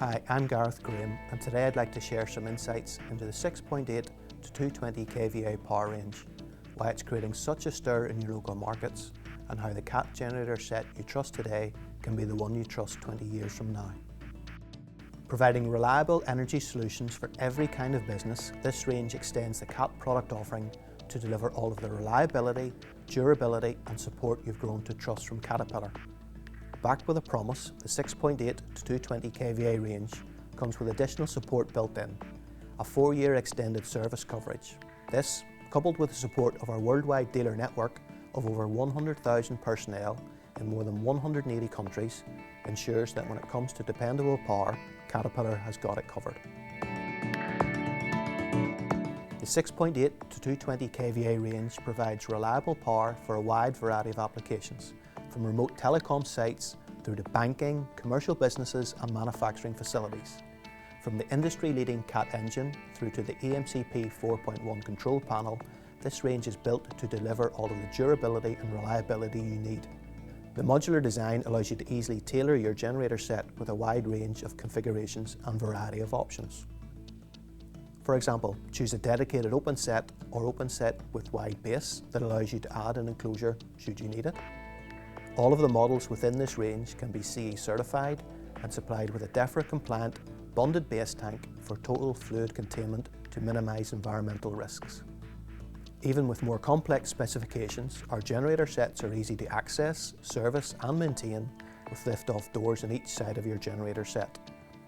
Hi, I'm Gareth Graham, and today I'd like to share some insights into the 6.8 to 220 kVA power range, why it's creating such a stir in your local markets, and how the CAT generator set you trust today can be the one you trust 20 years from now. Providing reliable energy solutions for every kind of business, this range extends the CAT product offering to deliver all of the reliability, durability and support you've grown to trust from Caterpillar. Backed with a promise, the 6.8 to 220 kVA range comes with additional support built in, a 4-year extended service coverage. This, coupled with the support of our worldwide dealer network of over 100,000 personnel in more than 180 countries, ensures that when it comes to dependable power, Caterpillar has got it covered. The 6.8 to 220 kVA range provides reliable power for a wide variety of applications, from remote telecom sites through to banking, commercial businesses and manufacturing facilities. From the industry-leading CAT engine through to the EMCP 4.1 control panel, this range is built to deliver all of the durability and reliability you need. The modular design allows you to easily tailor your generator set with a wide range of configurations and variety of options. For example, choose a dedicated open set or open set with wide base that allows you to add an enclosure should you need it. All of the models within this range can be CE certified and supplied with a DEFRA compliant bonded base tank for total fluid containment to minimise environmental risks. Even with more complex specifications, our generator sets are easy to access, service and maintain with lift-off doors on each side of your generator set,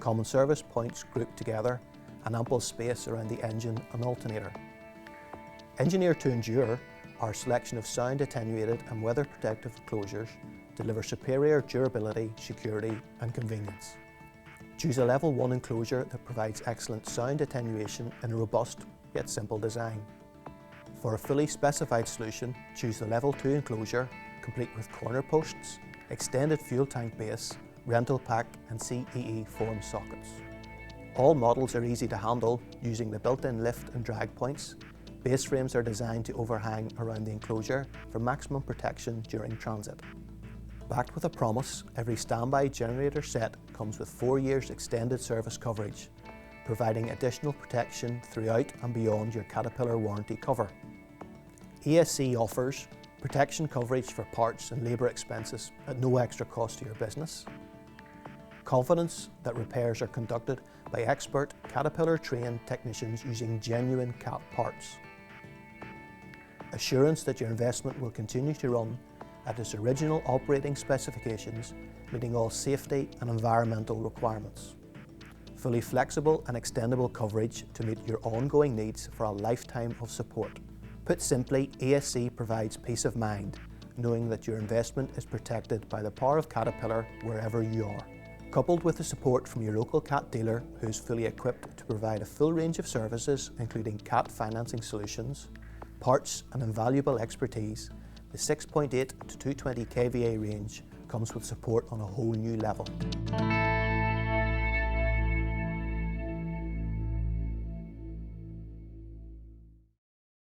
common service points grouped together and ample space around the engine and alternator. Engineered to endure, our selection of sound attenuated and weather protective enclosures deliver superior durability, security and convenience. Choose a level 1 enclosure that provides excellent sound attenuation in a robust yet simple design. For a fully specified solution, choose the level 2 enclosure, complete with corner posts, extended fuel tank base, rental pack and CEE form sockets. All models are easy to handle using the built-in lift and drag points. Base frames are designed to overhang around the enclosure for maximum protection during transit. Backed with a promise, every standby generator set comes with 4 years extended service coverage, providing additional protection throughout and beyond your Caterpillar warranty cover. ESC offers protection coverage for parts and labour expenses at no extra cost to your business. Confidence that repairs are conducted by expert Caterpillar-trained technicians using genuine CAT parts. Assurance that your investment will continue to run at its original operating specifications, meeting all safety and environmental requirements. Fully flexible and extendable coverage to meet your ongoing needs for a lifetime of support. Put simply, ESC provides peace of mind, knowing that your investment is protected by the power of Caterpillar wherever you are. Coupled with the support from your local CAT dealer who is fully equipped to provide a full range of services including CAT financing solutions, parts and invaluable expertise, the 6.8 to 220 kVA range comes with support on a whole new level.